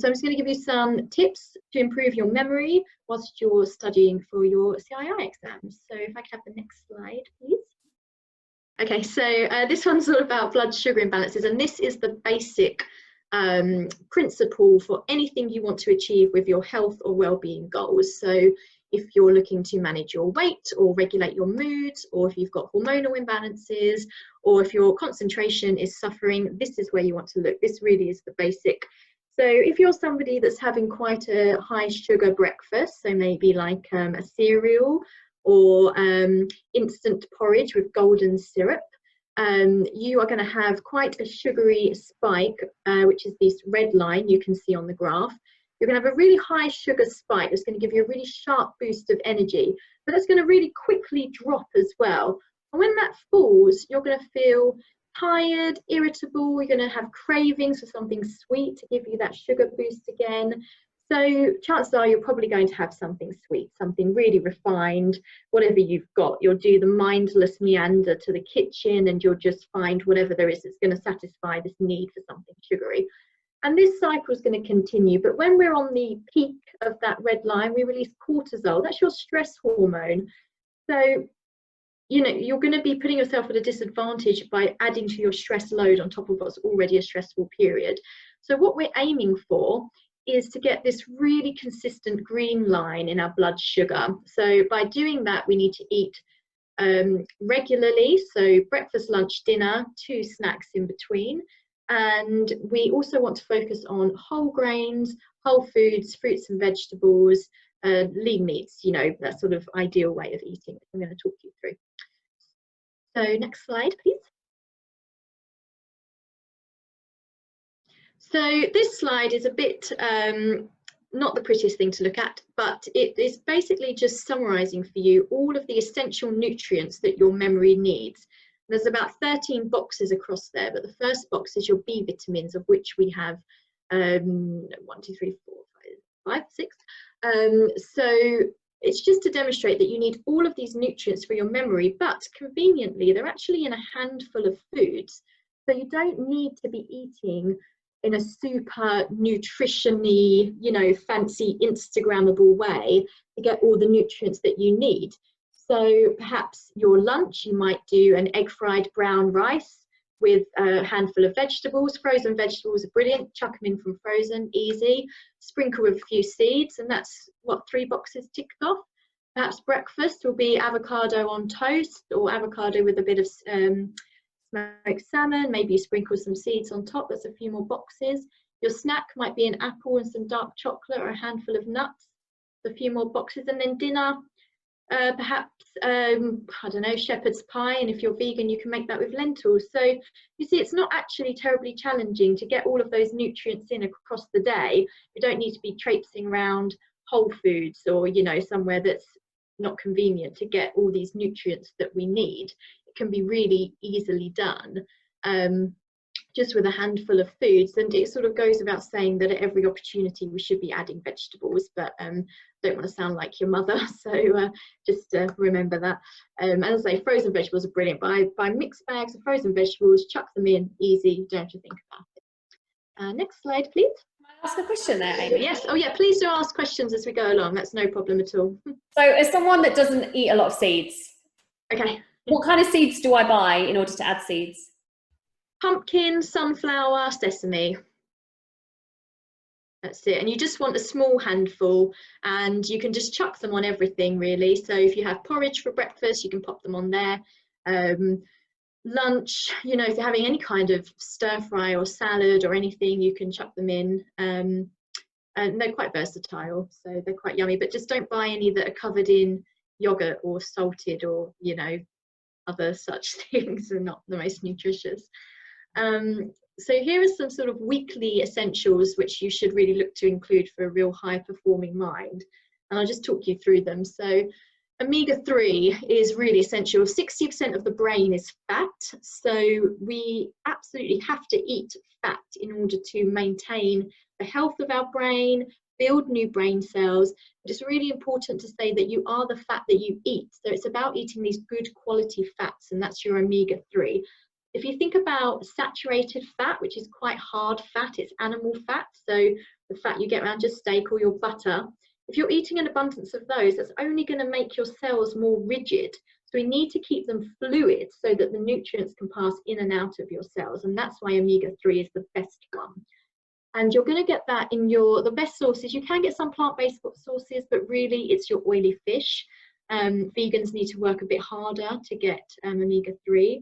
So I'm just going to give you some tips to improve your memory whilst you're studying for your CII exams. So if I could have the next slide, please. Okay, so this one's all about blood sugar imbalances, and this is the basic principle for anything you want to achieve with your health or well-being goals. So if you're looking to manage your weight or regulate your mood, or if you've got hormonal imbalances, or if your concentration is suffering, this is where you want to look. This really is the basic. So if you're somebody that's having quite a high sugar breakfast, so maybe like a cereal or instant porridge with golden syrup, you are going to have quite a sugary spike, which is this red line you can see on the graph. You're going to have a really high sugar spike that's going to give you a really sharp boost of energy, but that's going to really quickly drop as well. And when that falls, you're going to feel tired, irritable, you're going to have cravings for something sweet to give you that sugar boost again. So chances are you're probably going to have something sweet, something really refined, whatever you've got. You'll do the mindless meander to the kitchen and you'll just find whatever there is that's going to satisfy this need for something sugary. And this cycle is going to continue. But when we're on the peak of that red line, we release cortisol. That's your stress hormone. So, you know, you're going to be putting yourself at a disadvantage by adding to your stress load on top of what's already a stressful period. So what we're aiming for is to get this really consistent green line in our blood sugar. So by doing that, we need to eat regularly, so breakfast, lunch, dinner, 2 snacks in between. And we also want to focus on whole grains, whole foods, fruits and vegetables, lean meats, you know, that sort of ideal way of eating I'm going to talk you through. So next slide, please. So this slide is a bit not the prettiest thing to look at, but it is basically just summarizing for you all of the essential nutrients that your memory needs. There's about 13 boxes across there, but the first box is your B vitamins, of which we have 1, 2, 3, 4, 5, 6. So it's just to demonstrate that you need all of these nutrients for your memory, but conveniently, they're actually in a handful of foods. So you don't need to be eating in a super nutrition-y, you know, fancy Instagrammable way to get all the nutrients that you need. So perhaps your lunch, you might do an egg fried brown rice with a handful of vegetables. Frozen vegetables are brilliant. Chuck them in from frozen, easy. Sprinkle with a few seeds, and that's what, 3 boxes ticked off. Perhaps breakfast will be avocado on toast, or avocado with a bit of smoked salmon. Maybe you sprinkle some seeds on top. That's a few more boxes. Your snack might be an apple and some dark chocolate, or a handful of nuts. A few more boxes. And then dinner, perhaps I don't know, shepherd's pie, and if you're vegan you can make that with lentils. So you see, it's not actually terribly challenging to get all of those nutrients in across the day. You don't need to be traipsing around Whole Foods or, you know, somewhere that's not convenient to get all these nutrients that we need. It can be really easily done just with a handful of foods. And it sort of goes without saying that at every opportunity we should be adding vegetables, but don't want to sound like your mother, so just remember that. As I say, frozen vegetables are brilliant. Buy mixed bags of frozen vegetables, chuck them in, easy, don't have to think about it. Next slide, please. Can I ask a question there, Amy? Yes, oh yeah, please do ask questions as we go along, that's no problem at all. So as someone that doesn't eat a lot of seeds, okay, what kind of seeds do I buy in order to add seeds? Pumpkin, sunflower, sesame. That's it. And you just want a small handful, and you can just chuck them on everything really. So if you have porridge for breakfast, you can pop them on there. Lunch, you know, if you're having any kind of stir fry or salad or anything, you can chuck them in. And they're quite versatile, so they're quite yummy, but just don't buy any that are covered in yogurt or salted or, you know, other such things are not the most nutritious. So here are some sort of weekly essentials which you should really look to include for a real high performing mind, and I'll just talk you through them. So omega-3 is really essential. 60% of the brain is fat, so we absolutely have to eat fat in order to maintain the health of our brain, build new brain cells. But it's really important to say that you are the fat that you eat, so it's about eating these good quality fats, and that's your omega-3. If you think about saturated fat, which is quite hard fat, it's animal fat, so the fat you get around your steak or your butter, if you're eating an abundance of those, that's only going to make your cells more rigid. So we need to keep them fluid so that the nutrients can pass in and out of your cells. And that's why omega-3 is the best one. And you're going to get that in the best sources. You can get some plant-based sources, but really it's your oily fish. Vegans need to work a bit harder to get omega-3.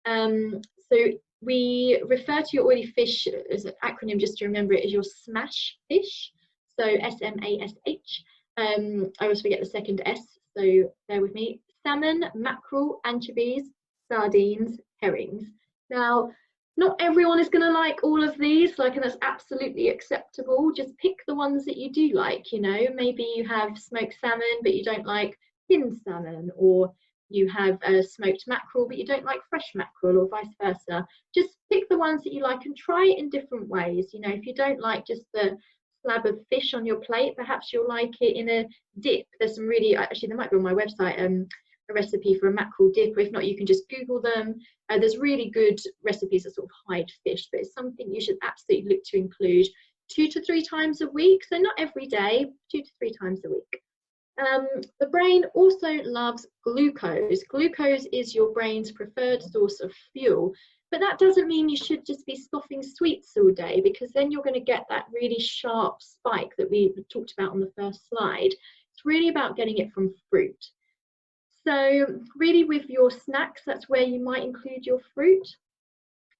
So we refer to your oily fish as an acronym, just to remember it, as your SMASH fish. So SMASH. I always forget the second S, so bear with me. Salmon, mackerel, anchovies, sardines, herrings. Now, not everyone is going to like all of these, and that's absolutely acceptable. Just pick the ones that you do like, maybe you have smoked salmon, but you don't like tinned salmon, or you have smoked mackerel, but you don't like fresh mackerel, or vice versa. Just pick the ones that you like and try it in different ways. If you don't like just the slab of fish on your plate, perhaps you'll like it in a dip. There's some really, actually there might be on my website, a recipe for a mackerel dip, or if not, you can just Google them. There's really good recipes that sort of hide fish, but it's something you should absolutely look to include 2 to 3 times a week. So not every day, 2 to 3 times a week. The brain also loves glucose. Glucose is your brain's preferred source of fuel, but that doesn't mean you should just be scoffing sweets all day, because then you're going to get that really sharp spike that we talked about on the first slide. It's really about getting it from fruit. So really with your snacks, that's where you might include your fruit.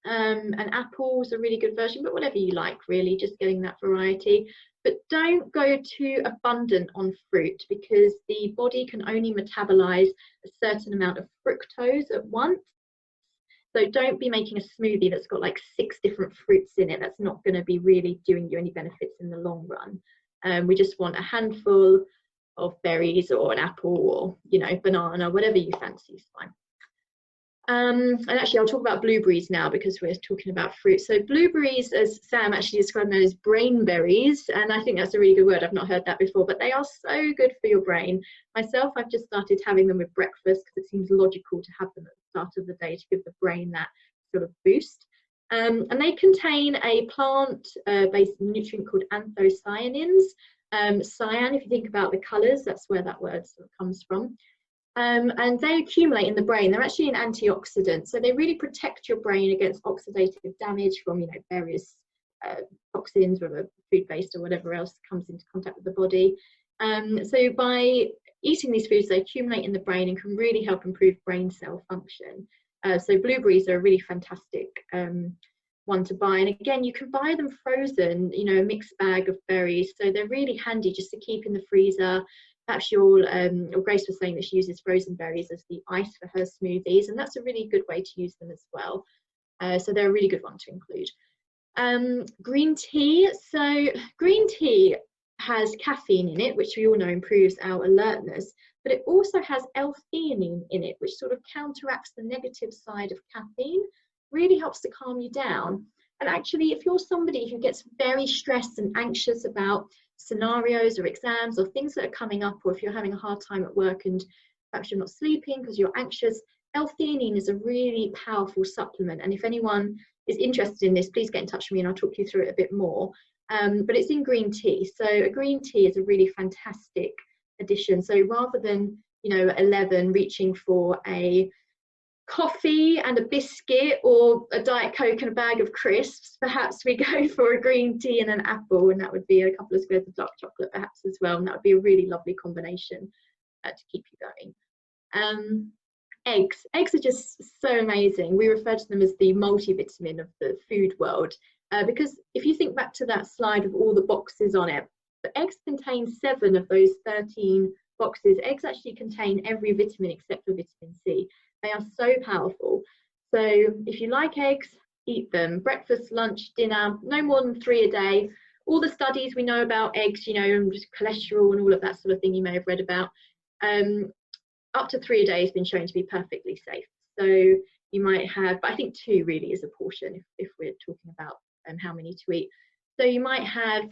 An apple is a really good version, but whatever you like, really, just getting that variety. But don't go too abundant on fruit, because the body can only metabolize a certain amount of fructose at once. So don't be making a smoothie that's got like 6 different fruits in it. That's not going to be really doing you any benefits in the long run. We just want a handful of berries, or an apple, or banana, whatever you fancy is fine. And actually I'll talk about blueberries now, because we're talking about fruit. So blueberries, as Sam actually described them, as brain berries, and I think that's a really good word. I've not heard that before, but they are so good for your brain. Myself, I've just started having them with breakfast, because it seems logical to have them at the start of the day to give the brain that sort of boost. And they contain a plant-based nutrient called anthocyanins. Cyan, if you think about the colours, that's where that word sort of comes from. And they accumulate in the brain. They're actually an antioxidant, so they really protect your brain against oxidative damage from various toxins, whether food-based or whatever else comes into contact with the body. So by eating these foods, they accumulate in the brain and can really help improve brain cell function. So blueberries are a really fantastic one to buy, and again, you can buy them frozen, a mixed bag of berries, so they're really handy just to keep in the freezer. Perhaps or Grace was saying that she uses frozen berries as the ice for her smoothies, and that's a really good way to use them as well. So they're a really good one to include. Green tea. So green tea has caffeine in it, which we all know improves our alertness, but it also has L-theanine in it, which sort of counteracts the negative side of caffeine, really helps to calm you down. And actually, if you're somebody who gets very stressed and anxious about scenarios or exams or things that are coming up, or if you're having a hard time at work and perhaps you're not sleeping because you're anxious, L-theanine is a really powerful supplement. And if anyone is interested in this, please get in touch with me and I'll talk you through it a bit more. But it's in green tea. So a green tea is a really fantastic addition. So rather than, at 11 reaching for a coffee and a biscuit or a Diet Coke and a bag of crisps, perhaps we go for a green tea and an apple, and that would be a couple of squares of dark chocolate perhaps as well, and that would be a really lovely combination to keep you going. Eggs are just so amazing. We refer to them as the multivitamin of the food world, because if you think back to that slide with all the boxes on it, the eggs contain 7 of those 13 boxes. Eggs actually contain every vitamin except for vitamin C. They are so powerful. So if you like eggs, eat them. Breakfast, lunch, dinner, no more than 3 a day. All the studies we know about eggs, and just cholesterol and all of that sort of thing you may have read about, up to 3 a day has been shown to be perfectly safe. So you might have, but I think 2 really is a portion if we're talking about how many to eat. So you might have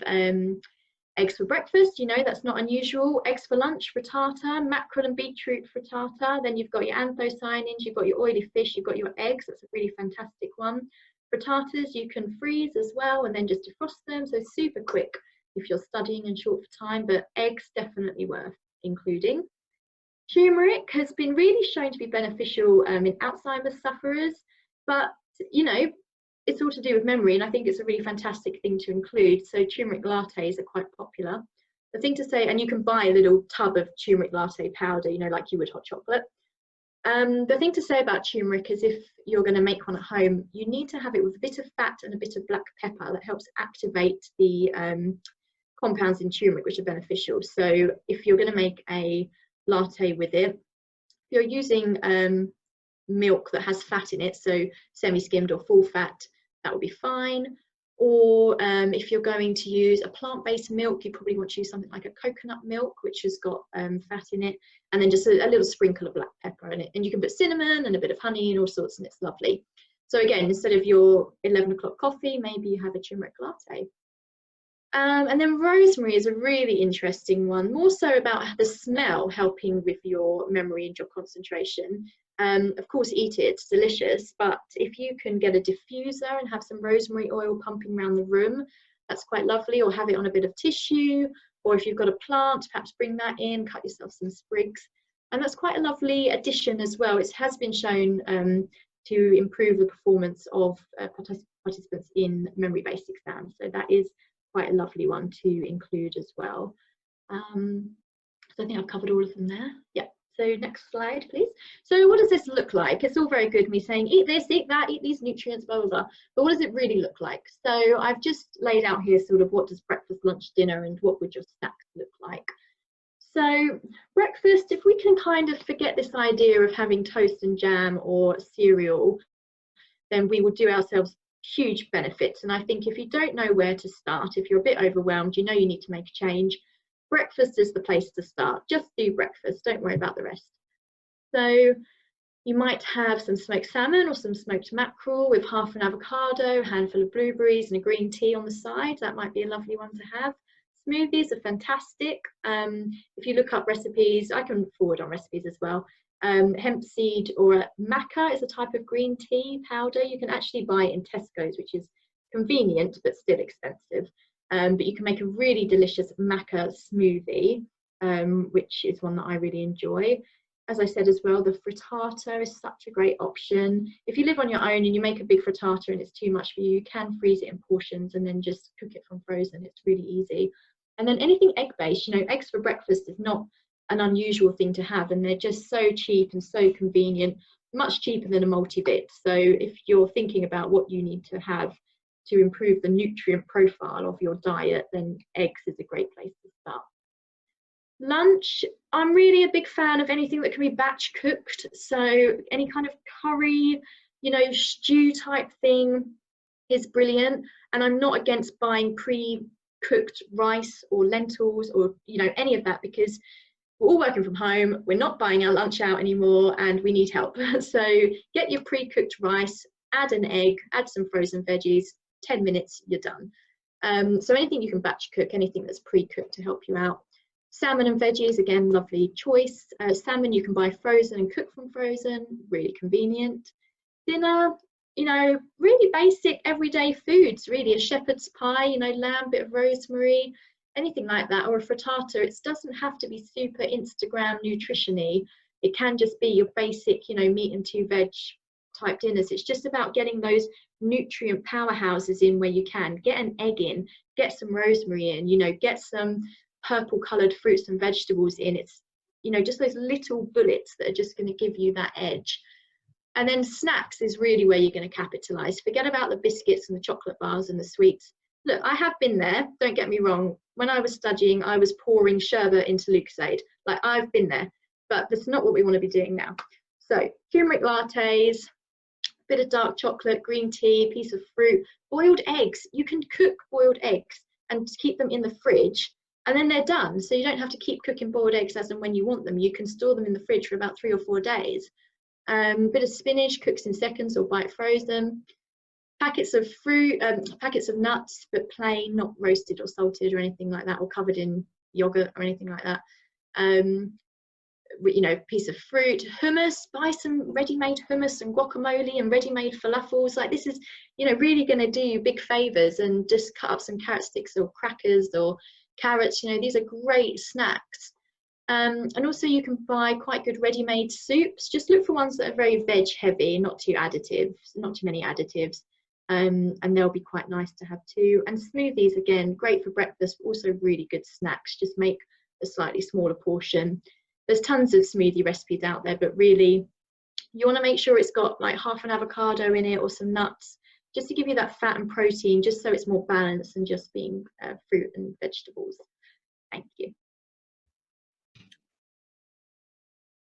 eggs for breakfast, that's not unusual. Eggs for lunch, frittata, mackerel and beetroot frittata. Then you've got your anthocyanins, you've got your oily fish, you've got your eggs. That's a really fantastic one. Frittatas you can freeze as well and then just defrost them, so super quick if you're studying and short for time, but eggs definitely worth including. Turmeric has been really shown to be beneficial in Alzheimer's sufferers, but you know, it's all to do with memory, and I think it's a really fantastic thing to include. So turmeric lattes are quite popular. The thing to say, and you can buy a little tub of turmeric latte powder, you know, like you would hot chocolate. The thing to say about turmeric is if you're going to make one at home, you need to have it with a bit of fat and a bit of black pepper. That helps activate the compounds in turmeric which are beneficial. So if you're going to make a latte with it, if you're using milk that has fat in it, so semi-skimmed or full fat, that will be fine. Or if you're going to use a plant-based milk, you probably want to use something like a coconut milk, which has got fat in it, and then just a little sprinkle of black pepper in it. And you can put cinnamon and a bit of honey and all sorts, and it's lovely. So again, instead of your 11 o'clock coffee, maybe you have a turmeric latte. And then rosemary is a really interesting one, more so about the smell helping with your memory and your concentration. Of course, eat it, it's delicious, but if you can get a diffuser and have some rosemary oil pumping around the room, that's quite lovely, or have it on a bit of tissue, or if you've got a plant, perhaps bring that in, cut yourself some sprigs. And that's quite a lovely addition as well. It has been shown to improve the performance of participants in memory-based exams. So that is quite a lovely one to include as well. So I think I've covered all of them there. Yeah. So next slide, please. So what does this look like? It's all very good me saying, eat this, eat that, eat these nutrients, blah, blah, blah. But what does it really look like? So I've just laid out here sort of what does breakfast, lunch, dinner, and what would your snacks look like. So breakfast, if we can kind of forget this idea of having toast and jam or cereal, then we will do ourselves huge benefits. And I think if you don't know where to start, if you're a bit overwhelmed, you know you need to make a change, breakfast is the place to start. Just do breakfast, don't worry about the rest. So you might have some smoked salmon or some smoked mackerel with half an avocado, a handful of blueberries and a green tea on the side. That might be a lovely one to have. Smoothies are fantastic. If you look up recipes, I can forward on recipes as well. Hemp seed or maca is a type of green tea powder. You can actually buy it in Tesco's, which is convenient but still expensive. But you can make a really delicious maca smoothie, which is one that I really enjoy. As I said as well, the frittata is such a great option. If you live on your own and you make a big frittata and it's too much for you, you can freeze it in portions and then just cook it from frozen. It's really easy. And then anything egg-based, you know, eggs for breakfast is not an unusual thing to have, and they're just so cheap and so convenient, much cheaper than a multivit. So if you're thinking about what you need to have to improve the nutrient profile of your diet, then eggs is a great place to start. Lunch, I'm really a big fan of anything that can be batch cooked. So any kind of curry, you know, stew type thing is brilliant. And I'm not against buying pre-cooked rice or lentils or, you know, any of that, because we're all working from home, we're not buying our lunch out anymore, and we need help. So get your pre-cooked rice, add an egg, add some frozen veggies, 10 minutes, you're done. So anything you can batch cook, anything that's pre-cooked to help you out. Salmon and veggies, again, lovely choice. Salmon you can buy frozen and cook from frozen, really convenient. Dinner, you know, really basic everyday foods, really. A shepherd's pie, you know, lamb, bit of rosemary, anything like that, or a frittata. It doesn't have to be super Instagram nutrition-y. It can just be your basic, you know, meat and 2 veg type dinners. It's just about getting those nutrient powerhouses in where you can. Get an egg in, get some rosemary in, you know, get some purple coloured fruits and vegetables in. It's, you know, just those little bullets that are just going to give you that edge. And then snacks is really where you're going to capitalise. Forget about the biscuits and the chocolate bars and the sweets. Look, I have been there, don't get me wrong. When I was studying, I was pouring sherbet into Lucozade. Like, I've been there, but that's not what we want to be doing now. So turmeric lattes, bit of dark chocolate, green tea, piece of fruit, boiled eggs. You can cook boiled eggs and keep them in the fridge, and then they're done. So you don't have to keep cooking boiled eggs as and when you want them. You can store them in the fridge for about 3 or 4 days. Bit of spinach, cooks in seconds or buy it frozen. Packets of fruit, packets of nuts, but plain, not roasted or salted or anything like that, or covered in yogurt or anything like that. you know, piece of fruit. Hummus, buy some ready-made hummus and guacamole and ready-made falafels. Like, this is, you know, really going to do you big favors. And just cut up some carrot sticks or crackers or carrots. You know, these are great snacks. And also you can buy quite good ready-made soups. Just look for ones that are very veg heavy, not too many additives. And they'll be quite nice to have too. And smoothies, again, great for breakfast, but also really good snacks. Just make a slightly smaller portion. There's tons of smoothie recipes out there, but really you want to make sure it's got like half an avocado in it or some nuts, just to give you that fat and protein, just so it's more balanced than just being fruit and vegetables. Thank you.